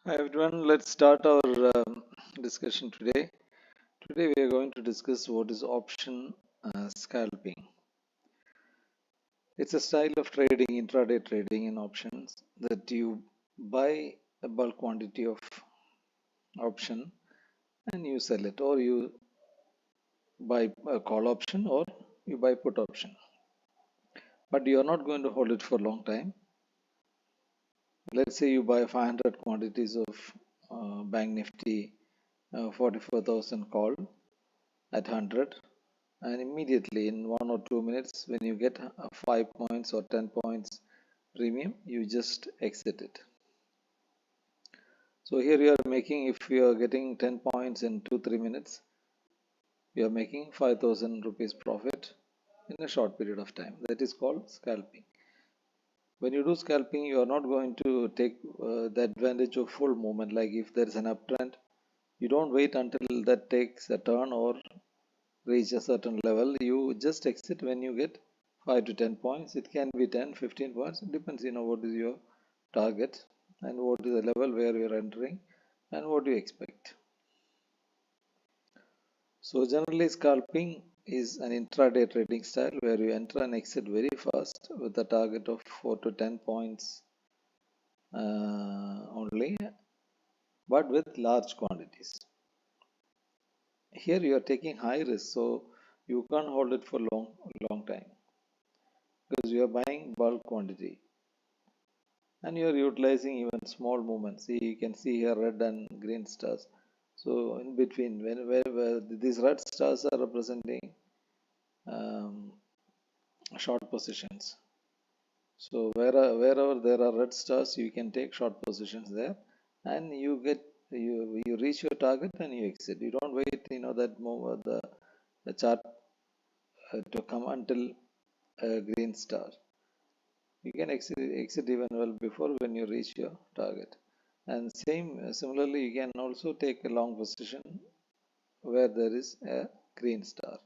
Hi everyone, let's start our discussion today. Today we are going to discuss what is option scalping. It's a style of trading, intraday trading in options that you buy a bulk quantity of option and you sell it, or you buy a call option or you buy put option. But you are not going to hold it for a long time. Let's say you buy 500 quantities of Bank Nifty 44,000 call at 100, and immediately in 1 or 2 minutes when you get 5 points or 10 points premium, you just exit it. So here you are making, if you are getting 10 points in 2-3 minutes, you are making 5,000 rupees profit in a short period of time. That is called scalping. When you do scalping, you are not going to take the advantage of full movement. Like if there is an uptrend, you don't wait until that takes a turn or reach a certain level. You just exit when you get 5 to 10 points. It can be 10, 15 points. It depends, what is your target and what is the level where you are entering and what do you expect. So generally scalping is an intraday trading style where you enter and exit very fast with a target of 4 to 10 points only, but with large quantities. Here you are taking high risk, so you can't hold it for long time because you are buying bulk quantity and you are utilizing even small movements. See, you can see here red and green stars. So in between, where these red stars are representing um, short positions. So wherever there are red stars, you can take short positions there, and you reach your target and you exit. You don't wait, that move the chart to come until a green star. You can exit even well before when you reach your target. And similarly, you can also take a long position where there is a green star.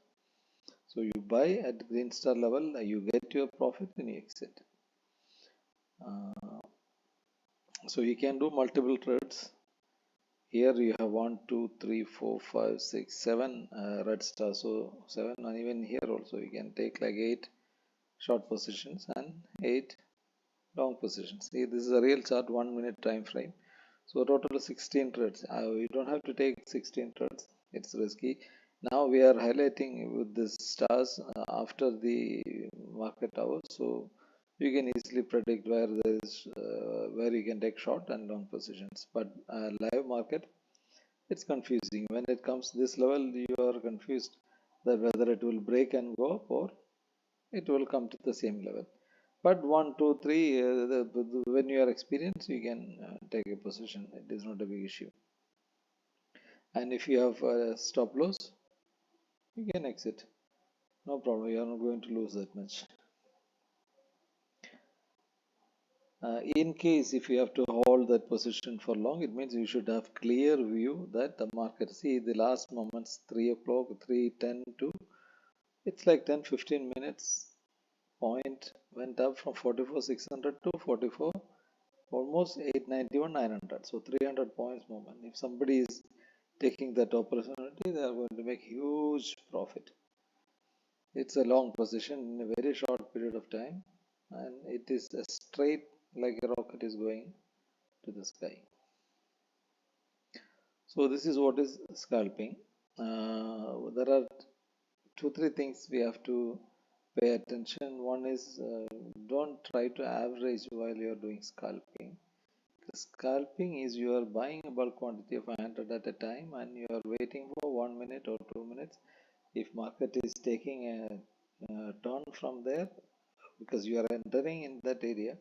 So you buy at green star level, you get your profit and you exit. So you can do multiple trades. Here you have 1, 2, 3, 4, 5, 6, 7 red stars. So 7, and even here also you can take like 8 short positions and 8 long positions. See, this is a real chart, 1 minute time frame. So total 16 trades. We don't have to take 16 trades. It's risky. Now we are highlighting with the stars after the market hours. So you can easily predict where there is where you can take short and long positions. But live market, it's confusing. When it comes this level, you are confused that whether it will break and go up or it will come to the same level. But 1, 2, 3, when you are experienced, you can take a position. It is not a big issue. And if you have a stop loss, you can exit. No problem. You are not going to lose that much. In case if you have to hold that position for long, it means you should have clear view that the market. See the last moments, 3 o'clock, 3:10 to, it's like 10-15 minutes. Point went up from 44,600 to 44, almost 891, 900. So 300 points movement. If somebody is taking that opportunity, they are going to make huge profit. It's a long position in a very short period of time, and it is a straight like a rocket is going to the sky. So this is what is scalping. There are 2-3 things we have to pay attention. One is don't try to average while you are doing scalping. Scalping is you are buying a bulk quantity of 500 at a time and you are waiting for 1 minute or 2 minutes. If market is taking a turn from there, because you are entering in that area,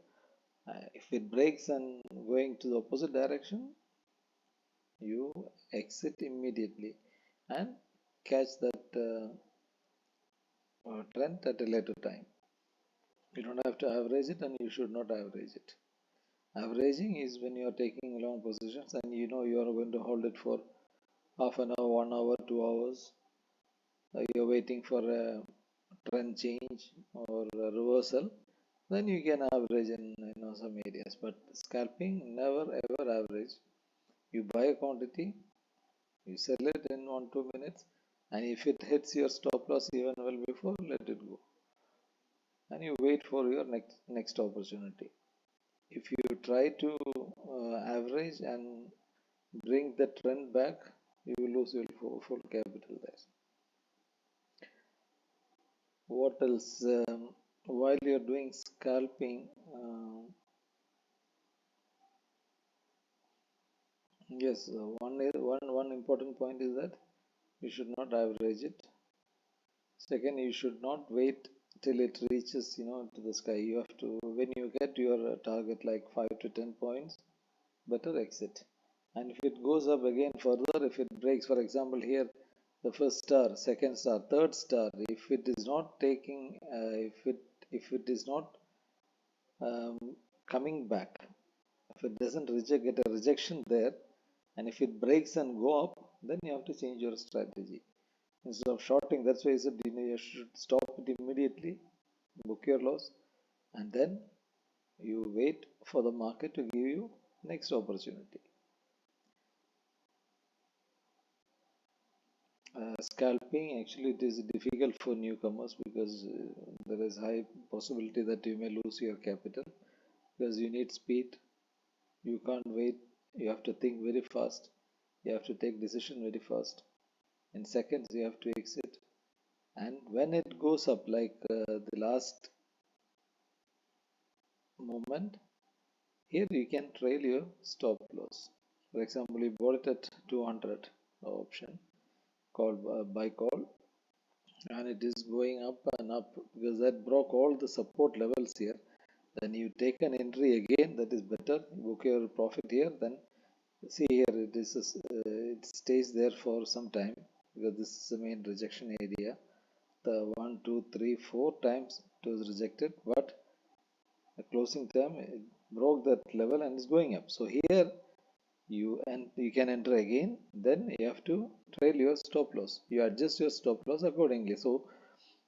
if it breaks and going to the opposite direction, you exit immediately and catch that trend at a later time. You don't have to average it and you should not average it. Averaging is when you are taking long positions and you know you are going to hold it for half an hour, 1 hour, 2 hours. You're waiting for a trend change or a reversal. Then you can average in some areas. But scalping, never ever average. You buy a quantity, you sell it in 1-2 minutes, and if it hits your stop loss even well before, let it go, and you wait for your next opportunity. If you try to average and bring the trend back, you will lose your full capital there. What else? While you're doing scalping, yes, one important point is that you should not average it. Second, you should not wait till it reaches, to the sky. You have to, when you get your target like 5 to 10 points, better exit. And if it goes up again further, if it breaks, for example, here the first star, second star, third star, if it is not taking, if it is not um, coming back, if it doesn't get a rejection there, and if it breaks and go up, then you have to change your strategy. Instead of shorting, that's why I said you should stop it immediately, book your loss, and then you wait for the market to give you next opportunity. Scalping, actually it is difficult for newcomers because there is high possibility that you may lose your capital because you need speed. You can't wait. You have to think very fast. You have to take decision very fast. In seconds you have to exit. And when it goes up, like the last moment, here you can trail your stop loss. For example, you bought it at 200 option called buy call, and it is going up and up because that broke all the support levels here. Then you take an entry again, that is better. Book your profit here. Then see here, it stays there for some time because this is the main rejection area. The 1, 2, 3, 4 times it was rejected, but the closing time it broke that level and is going up. So here you can enter again. Then you have to trail your stop loss. You adjust your stop loss accordingly. So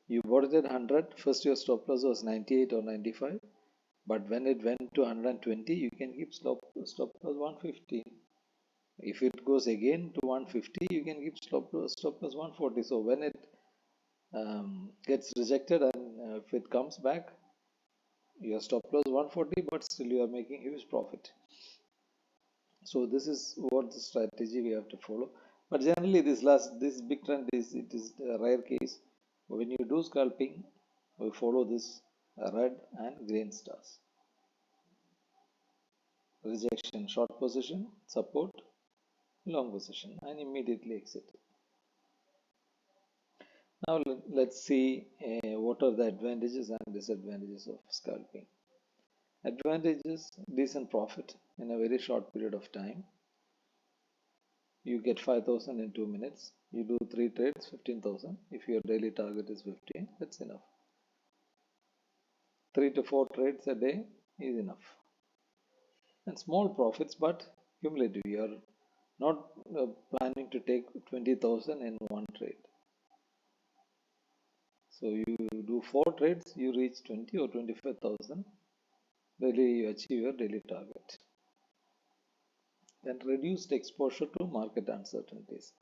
you bought it at 100. First your stop loss was 98 or 95. But when it went to 120, you can keep stop loss 150. If it goes again to 150, you can keep stop loss 140. So when it gets rejected and if it comes back, your stop loss 140, but still you are making huge profit. So this is what the strategy we have to follow. But generally, this big trend is a rare case. When you do scalping, we follow this red and green stars. Rejection, short position, support, long position, and immediately exit. Now let's see what are the advantages and disadvantages of scalping. Advantages: decent profit in a very short period of time. You get 5,000 in 2 minutes. You do 3 trades, 15,000. If your daily target is 15, that's enough. 3 to 4 trades a day is enough. And small profits, but cumulative. You are not planning to take 20,000 in one trade. So you do 4 trades, you reach 20 or 25,000. Daily you achieve your daily target. Then reduced exposure to market uncertainties.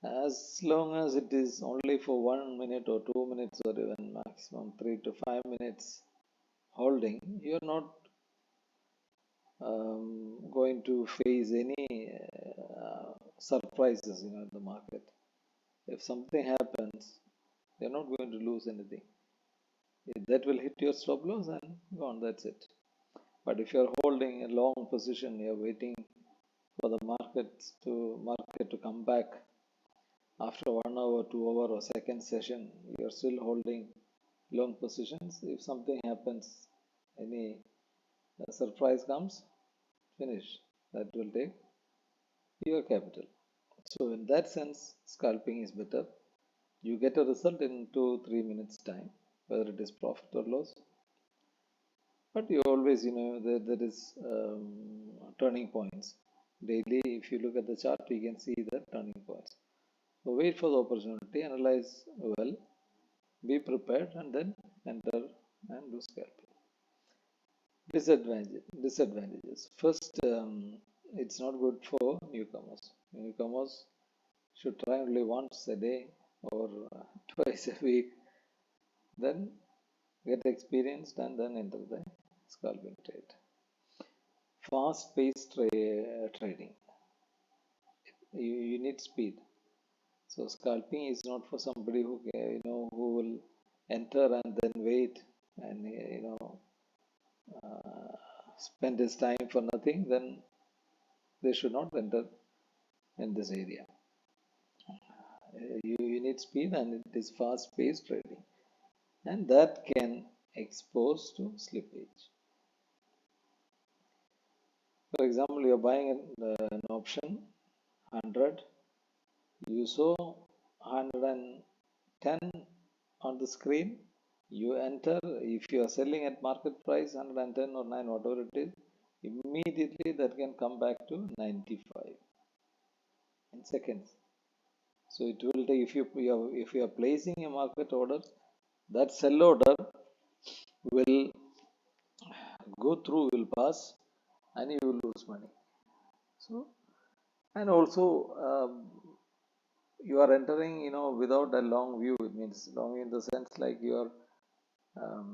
As long as it is only for 1 minute or 2 minutes or even maximum 3 to 5 minutes holding, you are not going to face any surprises in the market. If something happens, you're not going to lose anything. That will hit your stop loss and gone, that's it. But if you're holding a long position, you're waiting for the market to come back after 1 hour, 2 hour or second session, you're still holding long positions. If something happens, any surprise comes, finish. That will take your capital. So in that sense, scalping is better. You get a result in 2-3 minutes time, whether it is profit or loss. But you always, there is turning points. Daily, if you look at the chart, you can see the turning points. So wait for the opportunity, analyze well, be prepared, and then enter and do scalping. Disadvantages. First, it's not good for newcomers. Newcomers should try only once a day or twice a week, then get experienced and then enter the scalping trade. Fast-paced trading. You need speed. So scalping is not for somebody who will enter and then wait and spend his time for nothing. Then they should not enter in this area. You need speed, and it is fast-paced trading, and that can expose to slippage. For example, you are buying an option 100, you saw 110 on the screen, you enter. If you are selling at market price 110 or 9, whatever it is, immediately that can come back to 95 in seconds. So it will take, if you are placing a market order, that sell order will go through, will pass, and you will lose money. So, and also you are entering without a long view. It means long in the sense like you are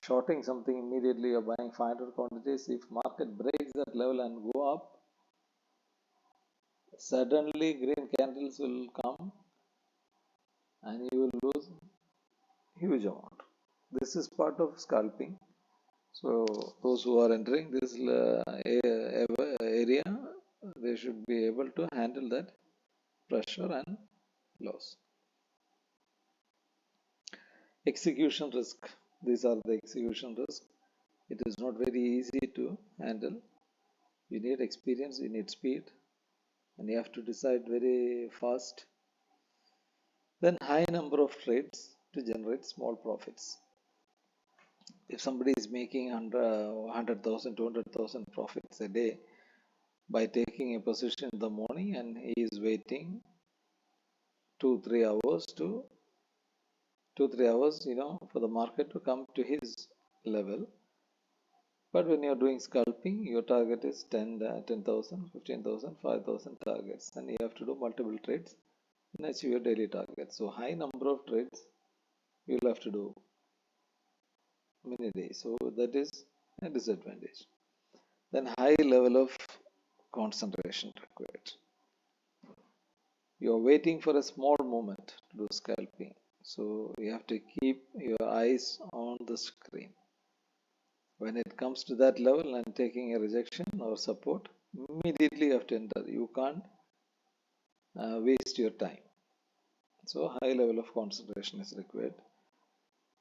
shorting something. Immediately you are buying 500 quantities. If market breaks that level and go up, suddenly green candles will come and you will lose huge amount. This is part of scalping. So those who are entering this area, they should be able to handle that pressure and loss. Execution risk. These are the execution risk. It is not very easy to handle. You need experience, you need speed, and you have to decide very fast. Then high number of trades to generate small profits. If somebody is making 100,000, 200,000 profits a day by taking a position in the morning, and he is waiting 2-3 hours for the market to come to his level. But when you're doing scalping, your target is 10,000, 15,000, 5,000 targets, and you have to do multiple trades and achieve your daily target. So high number of trades you'll have to do many days. So that is a disadvantage. Then high level of concentration required. You're waiting for a small moment to do scalping. So you have to keep your eyes on the screen. When it comes to that level and taking a rejection or support, immediately you have to enter. You can't waste your time. So high level of concentration is required.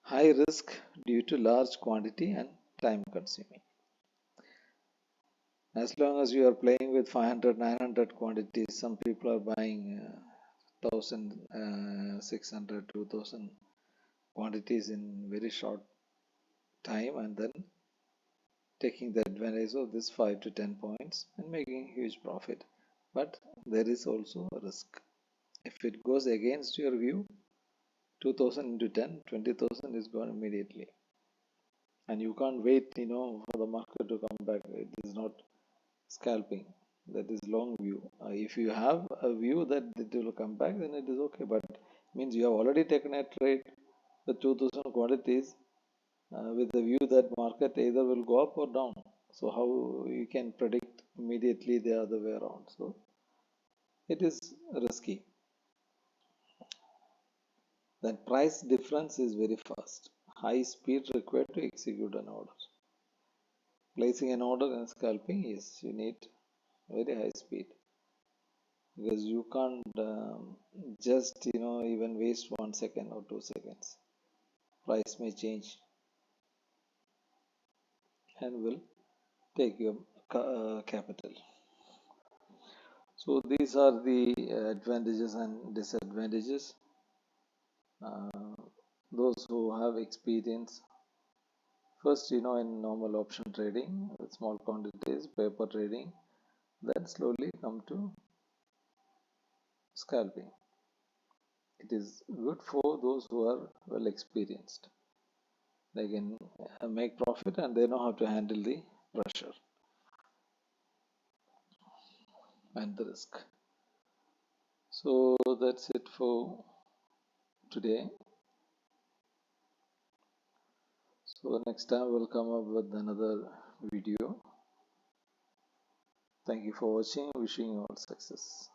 High risk due to large quantity and time consuming. As long as you are playing with 500, 900 quantities, some people are buying 1,600, 2,000 quantities in very short time and then taking the advantage of this 5 to 10 points and making huge profit. But there is also a risk. If it goes against your view, 2,000 into 10, 20,000 is gone immediately. And you can't wait, for the market to come back. It is not scalping. That is long view. If you have a view that it will come back, then it is okay. But it means you have already taken a trade with 2,000 quantities with the view that market either will go up or down. So how you can predict immediately the other way around? So it is risky. Then price difference is very fast. High speed required to execute an order. Placing an order and scalping, yes, you need very high speed because you can't just even waste 1 second or 2 seconds. Price may change and will take your capital. So these are the advantages and disadvantages. Those who have experience first, in normal option trading with small quantities, paper trading, then slowly come to scalping. It is good for those who are well experienced. They can make profit and they know how to handle the pressure. and the risk. So that's it for today. So next time we'll come up with another video. Thank you for watching. Wishing you all success.